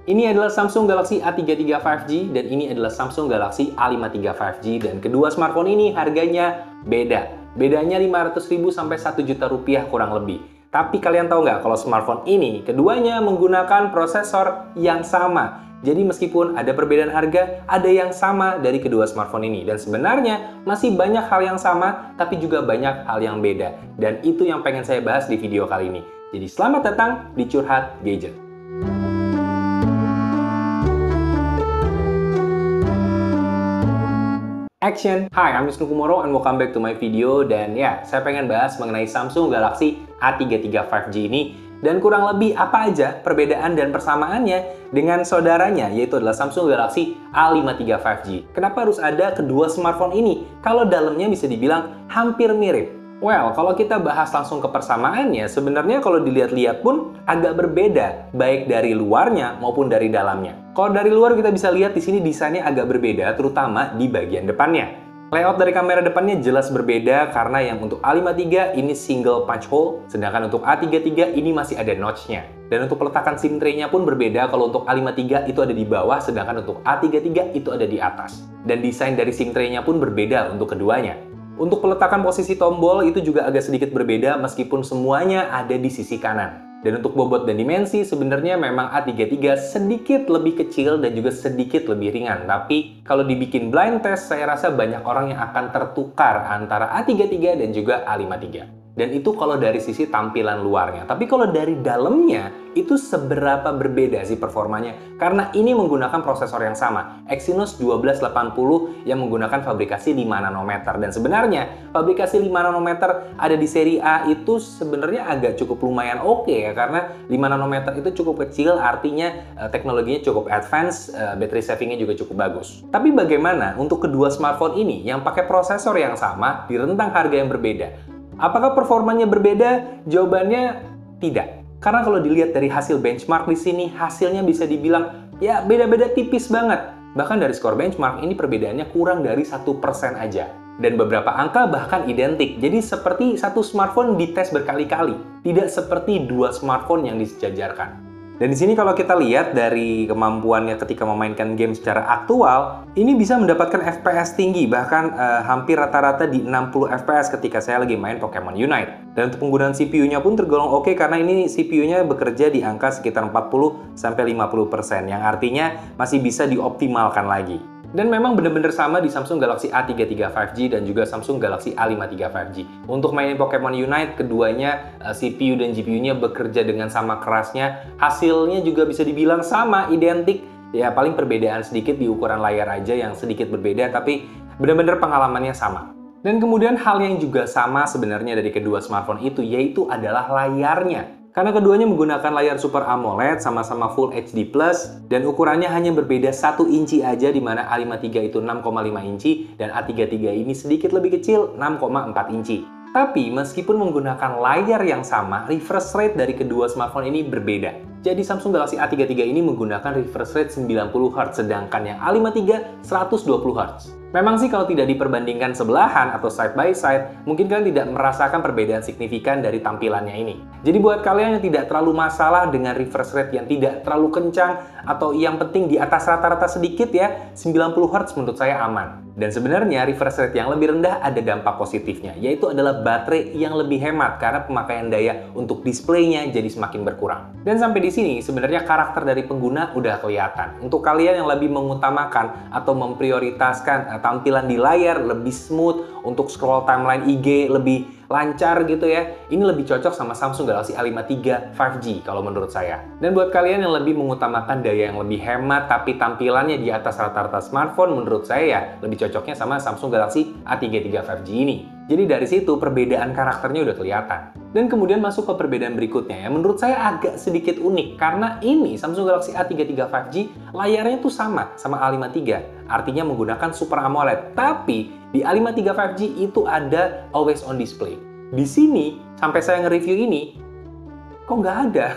Ini adalah Samsung Galaxy A33 5G dan ini adalah Samsung Galaxy A53 5G dan kedua smartphone ini harganya beda. Bedanya 500.000 sampai 1 juta rupiah kurang lebih. Tapi kalian tahu nggak kalau smartphone ini keduanya menggunakan prosesor yang sama. Jadi meskipun ada perbedaan harga, ada yang sama dari kedua smartphone ini. Dan sebenarnya masih banyak hal yang sama, tapi juga banyak hal yang beda. Dan itu yang pengen saya bahas di video kali ini. Jadi selamat datang di Curhat Gadget. Action! Hi, I'm Wisnu Kumoro and welcome back to my video. Dan ya, saya pengen bahas mengenai Samsung Galaxy A33 5G ini dan kurang lebih apa aja perbedaan dan persamaannya dengan saudaranya, yaitu adalah Samsung Galaxy A53 5G. Kenapa harus ada kedua smartphone ini kalau dalamnya bisa dibilang hampir mirip? Well, kalau kita bahas langsung ke persamaannya, sebenarnya kalau dilihat-lihat pun agak berbeda, baik dari luarnya maupun dari dalamnya. Kalau dari luar kita bisa lihat di sini desainnya agak berbeda, terutama di bagian depannya. Layout dari kamera depannya jelas berbeda karena yang untuk A53 ini single punch hole, sedangkan untuk A33 ini masih ada notch-nya. Dan untuk peletakan SIM tray-nya pun berbeda, kalau untuk A53 itu ada di bawah, sedangkan untuk A33 itu ada di atas. Dan desain dari SIM tray-nya pun berbeda untuk keduanya. Untuk peletakan posisi tombol itu juga agak sedikit berbeda meskipun semuanya ada di sisi kanan. Dan untuk bobot dan dimensi sebenarnya memang A33 sedikit lebih kecil dan juga sedikit lebih ringan. Tapi kalau dibikin blind test saya rasa banyak orang yang akan tertukar antara A33 dan juga A53. Dan itu kalau dari sisi tampilan luarnya. Tapi kalau dari dalamnya, itu seberapa berbeda sih performanya? Karena ini menggunakan prosesor yang sama, Exynos 1280 yang menggunakan fabrikasi 5 nanometer. Dan sebenarnya, fabrikasi 5 nanometer ada di seri A itu sebenarnya agak cukup lumayan oke ya. Karena 5 nanometer itu cukup kecil, artinya teknologinya cukup advance, battery savingnya juga cukup bagus. Tapi bagaimana untuk kedua smartphone ini yang pakai prosesor yang sama di rentang harga yang berbeda? Apakah performanya berbeda? Jawabannya tidak. Karena kalau dilihat dari hasil benchmark di sini, hasilnya bisa dibilang ya beda-beda tipis banget. Bahkan dari skor benchmark ini perbedaannya kurang dari 1% aja. Dan beberapa angka bahkan identik. Jadi seperti satu smartphone dites berkali-kali. Tidak seperti dua smartphone yang disejajarkan. Dan di sini kalau kita lihat dari kemampuannya ketika memainkan game secara aktual, ini bisa mendapatkan FPS tinggi, bahkan hampir rata-rata di 60 FPS ketika saya lagi main Pokemon Unite. Dan untuk penggunaan CPU-nya pun tergolong oke karena ini CPU-nya bekerja di angka sekitar 40-50%, yang artinya masih bisa dioptimalkan lagi. Dan memang benar-benar sama di Samsung Galaxy A33 5G dan juga Samsung Galaxy A53 5G. Untuk mainin Pokemon Unite, keduanya CPU dan GPU-nya bekerja dengan sama kerasnya. Hasilnya juga bisa dibilang sama, identik. Ya paling perbedaan sedikit di ukuran layar aja yang sedikit berbeda, tapi benar-benar pengalamannya sama. Dan kemudian hal yang juga sama sebenarnya dari kedua smartphone itu, yaitu adalah layarnya. Karena keduanya menggunakan layar Super AMOLED sama-sama Full HD+, dan ukurannya hanya berbeda 1 inci aja, di mana A53 itu 6,5 inci, dan A33 ini sedikit lebih kecil, 6,4 inci. Tapi meskipun menggunakan layar yang sama, refresh rate dari kedua smartphone ini berbeda. Jadi Samsung Galaxy A33 ini menggunakan refresh rate 90Hz, sedangkan yang A53 120Hz. Memang sih kalau tidak diperbandingkan sebelahan atau side by side, mungkin kalian tidak merasakan perbedaan signifikan dari tampilannya ini. Jadi buat kalian yang tidak terlalu masalah dengan refresh rate yang tidak terlalu kencang, atau yang penting di atas rata-rata sedikit ya, 90Hz menurut saya aman. Dan sebenarnya refresh rate yang lebih rendah ada dampak positifnya, yaitu adalah baterai yang lebih hemat karena pemakaian daya untuk displaynya jadi semakin berkurang. Dan sampai di sini sebenarnya karakter dari pengguna udah kelihatan. Untuk kalian yang lebih mengutamakan atau memprioritaskan tampilan di layar lebih smooth, untuk scroll timeline IG lebih lancar gitu ya, ini lebih cocok sama Samsung Galaxy A53 5G kalau menurut saya. Dan buat kalian yang lebih mengutamakan daya yang lebih hemat tapi tampilannya di atas rata-rata smartphone, menurut saya ya lebih cocoknya sama Samsung Galaxy A33 5G ini. Jadi dari situ perbedaan karakternya udah kelihatan. Dan kemudian masuk ke perbedaan berikutnya ya, menurut saya agak sedikit unik karena ini Samsung Galaxy A33 5G layarnya tuh sama A53, artinya menggunakan Super AMOLED. Tapi di A53 5G itu ada always on display. Di sini sampai saya nge-review ini kok nggak ada?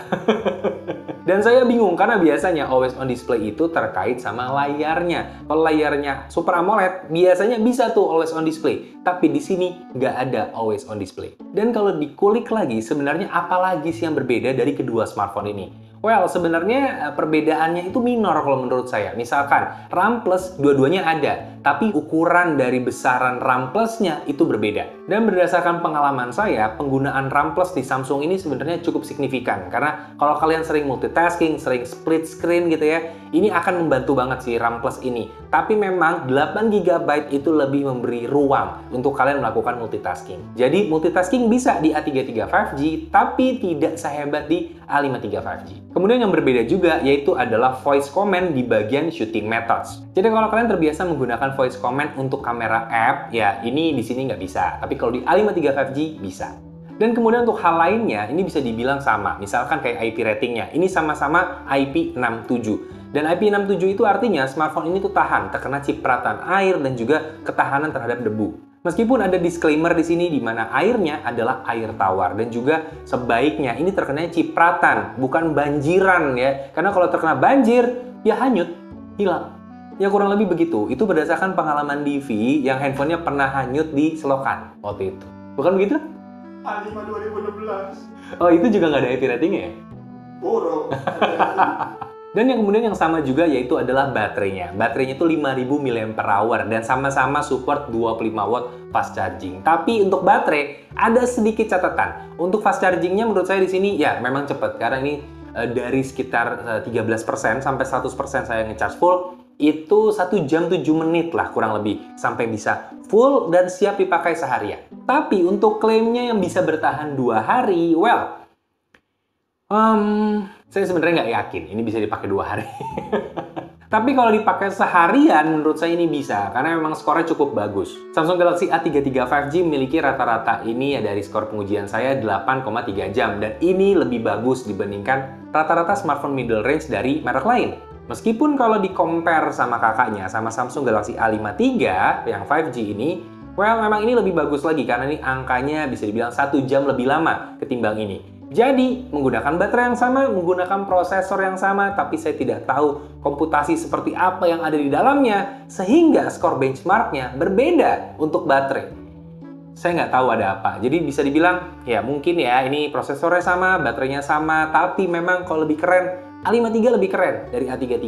Dan saya bingung karena biasanya always on display itu terkait sama layarnya. Kalau layarnya Super AMOLED biasanya bisa tuh always on display, tapi di sini nggak ada always on display. Dan kalau dikulik lagi, sebenarnya apa lagi sih yang berbeda dari kedua smartphone ini? Well, sebenarnya perbedaannya itu minor kalau menurut saya. Misalkan RAM Plus dua-duanya ada, tapi ukuran dari besaran RAM Plus-nya itu berbeda. Dan berdasarkan pengalaman saya, penggunaan RAM Plus di Samsung ini sebenarnya cukup signifikan. Karena kalau kalian sering multitasking, sering split screen gitu ya, ini akan membantu banget si RAM Plus ini. Tapi memang 8GB itu lebih memberi ruang untuk kalian melakukan multitasking. Jadi multitasking bisa di A33 5G, tapi tidak sehebat di A53 5G. Kemudian yang berbeda juga yaitu adalah voice command di bagian shooting methods. Jadi kalau kalian terbiasa menggunakan voice command untuk kamera app, ya ini di sini nggak bisa. Tapi kalau di A53 5G bisa. Dan kemudian untuk hal lainnya, ini bisa dibilang sama. Misalkan kayak IP ratingnya, ini sama-sama IP67. Dan IP67 itu artinya smartphone ini tuh tahan terkena cipratan air dan juga ketahanan terhadap debu. Meskipun ada disclaimer di sini di mana airnya adalah air tawar dan juga sebaiknya ini terkena cipratan, bukan banjiran ya. Karena kalau terkena banjir, ya hanyut, hilang. Ya kurang lebih begitu. Itu berdasarkan pengalaman Divi yang handphonenya pernah hanyut di selokan waktu itu. Bukan begitu? A5 2016. Oh, itu juga nggak ada IP ratingnya ya? Bodoh. Dan yang kemudian yang sama juga yaitu adalah baterainya. Baterainya itu 5000 mAh dan sama-sama support 25 watt fast charging. Tapi untuk baterai ada sedikit catatan. Untuk fast chargingnya menurut saya di sini ya memang cepat karena ini dari sekitar 13% sampai 100% saya ngecharge full itu 1 jam 7 menit lah kurang lebih sampai bisa full dan siap dipakai seharian. Tapi untuk klaimnya yang bisa bertahan 2 hari, well, saya sebenarnya nggak yakin ini bisa dipakai 2 hari. Tapi kalau dipakai seharian, menurut saya ini bisa, karena memang skornya cukup bagus. Samsung Galaxy A33 5G memiliki rata-rata ini ya dari skor pengujian saya 8,3 jam, dan ini lebih bagus dibandingkan rata-rata smartphone middle range dari merek lain. Meskipun kalau di-compare sama kakaknya, sama Samsung Galaxy A53 yang 5G ini, well, memang ini lebih bagus lagi, karena ini angkanya bisa dibilang 1 jam lebih lama ketimbang ini. Jadi, menggunakan baterai yang sama, menggunakan prosesor yang sama, tapi saya tidak tahu komputasi seperti apa yang ada di dalamnya, sehingga skor benchmarknya berbeda untuk baterai. Saya nggak tahu ada apa. Jadi bisa dibilang, ya mungkin ya ini prosesornya sama, baterainya sama, tapi memang kalau lebih keren, A53 lebih keren dari A33,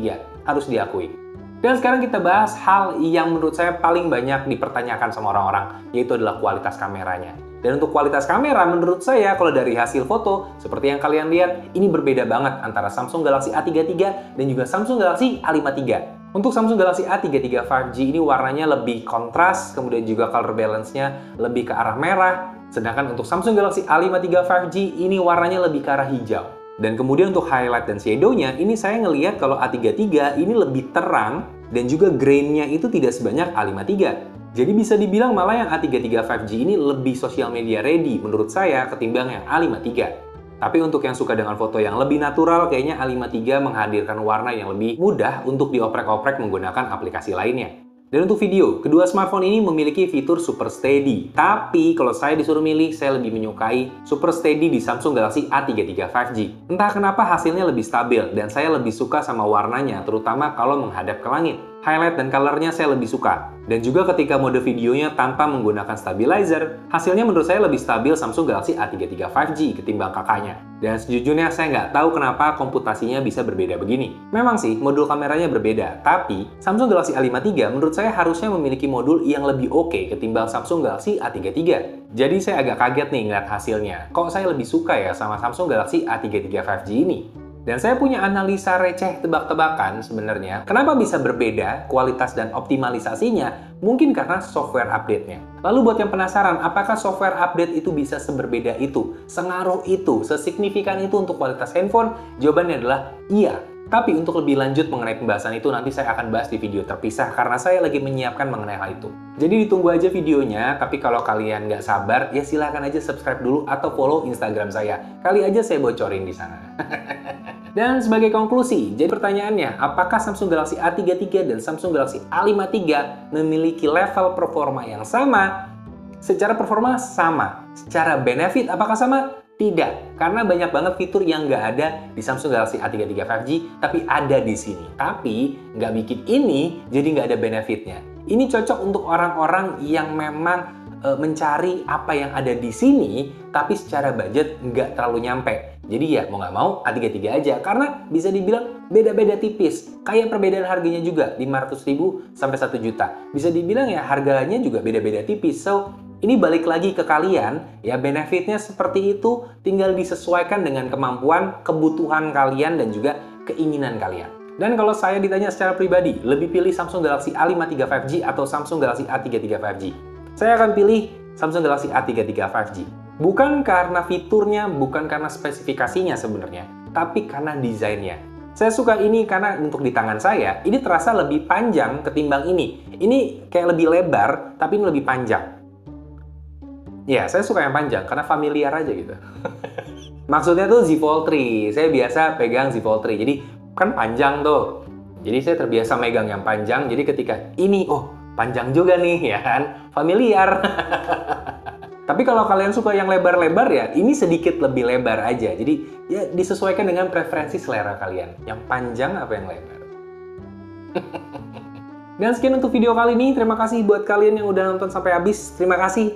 harus diakui. Dan sekarang kita bahas hal yang menurut saya paling banyak dipertanyakan sama orang-orang, yaitu adalah kualitas kameranya. Dan untuk kualitas kamera, menurut saya kalau dari hasil foto, seperti yang kalian lihat, ini berbeda banget antara Samsung Galaxy A33 dan juga Samsung Galaxy A53. Untuk Samsung Galaxy A33 5G ini warnanya lebih kontras, kemudian juga color balance-nya lebih ke arah merah. Sedangkan untuk Samsung Galaxy A53 5G ini warnanya lebih ke arah hijau. Dan kemudian untuk highlight dan shadow-nya, ini saya ngelihat kalau A33 ini lebih terang dan juga grain-nya itu tidak sebanyak A53. Jadi bisa dibilang malah yang A33 5G ini lebih social media ready menurut saya ketimbang yang A53. Tapi untuk yang suka dengan foto yang lebih natural, kayaknya A53 menghadirkan warna yang lebih mudah untuk dioprek-oprek menggunakan aplikasi lainnya. Dan untuk video, kedua smartphone ini memiliki fitur Super Steady. Tapi kalau saya disuruh milih, saya lebih menyukai Super Steady di Samsung Galaxy A33 5G. Entah kenapa hasilnya lebih stabil dan saya lebih suka sama warnanya, terutama kalau menghadap ke langit. Highlight dan colornya saya lebih suka. Dan juga ketika mode videonya tanpa menggunakan stabilizer, hasilnya menurut saya lebih stabil Samsung Galaxy A33 5G ketimbang kakaknya. Dan sejujurnya saya nggak tahu kenapa komputasinya bisa berbeda begini. Memang sih, modul kameranya berbeda, tapi Samsung Galaxy A53 menurut saya harusnya memiliki modul yang lebih oke ketimbang Samsung Galaxy A33. Jadi saya agak kaget nih ngeliat hasilnya. Kok saya lebih suka ya sama Samsung Galaxy A33 5G ini? Dan saya punya analisa receh tebak-tebakan sebenarnya. Kenapa bisa berbeda kualitas dan optimalisasinya? Mungkin karena software update-nya. Lalu buat yang penasaran, apakah software update itu bisa seberbeda itu? Sengaruh itu? Sesignifikan itu untuk kualitas handphone? Jawabannya adalah iya. Tapi untuk lebih lanjut mengenai pembahasan itu nanti saya akan bahas di video terpisah karena saya lagi menyiapkan mengenai hal itu. Jadi ditunggu aja videonya, tapi kalau kalian nggak sabar, ya silahkan aja subscribe dulu atau follow Instagram saya. Kali aja saya bocorin di sana. Dan sebagai konklusi, jadi pertanyaannya, apakah Samsung Galaxy A33 dan Samsung Galaxy A53 memiliki level performa yang sama? Secara performa sama. Secara benefit apakah sama? Tidak, karena banyak banget fitur yang nggak ada di Samsung Galaxy A33 5G, tapi ada di sini. Tapi nggak bikin ini jadi nggak ada benefitnya. Ini cocok untuk orang-orang yang memang mencari apa yang ada di sini, tapi secara budget nggak terlalu nyampe. Jadi ya mau nggak mau A33 aja, karena bisa dibilang beda-beda tipis. Kayak perbedaan harganya juga, 500.000 sampai 1 juta. Bisa dibilang ya harganya juga beda-beda tipis. So, ini balik lagi ke kalian, ya benefitnya seperti itu, tinggal disesuaikan dengan kemampuan, kebutuhan kalian, dan juga keinginan kalian. Dan kalau saya ditanya secara pribadi, lebih pilih Samsung Galaxy A53 5G atau Samsung Galaxy A33 5G? Saya akan pilih Samsung Galaxy A33 5G. Bukan karena fiturnya, bukan karena spesifikasinya sebenarnya, tapi karena desainnya. Saya suka ini karena untuk di tangan saya, ini terasa lebih panjang ketimbang ini. Ini kayak lebih lebar, tapi ini lebih panjang. Ya, saya suka yang panjang, karena familiar aja gitu. Maksudnya tuh Z Fold 3. Saya biasa pegang Z Fold 3, jadi kan panjang tuh. Jadi saya terbiasa megang yang panjang, jadi ketika ini, oh panjang juga nih, ya kan? Familiar. Tapi kalau kalian suka yang lebar-lebar ya, ini sedikit lebih lebar aja. Jadi ya disesuaikan dengan preferensi selera kalian. Yang panjang apa yang lebar. Dan sekian untuk video kali ini. Terima kasih buat kalian yang udah nonton sampai habis. Terima kasih,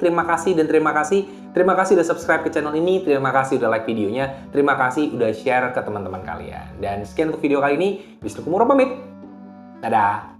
dan terima kasih. Terima kasih udah subscribe ke channel ini. Terima kasih udah like videonya. Terima kasih udah share ke teman-teman kalian. Dan sekian untuk video kali ini. Wisnu Kumoro pamit. Dadah.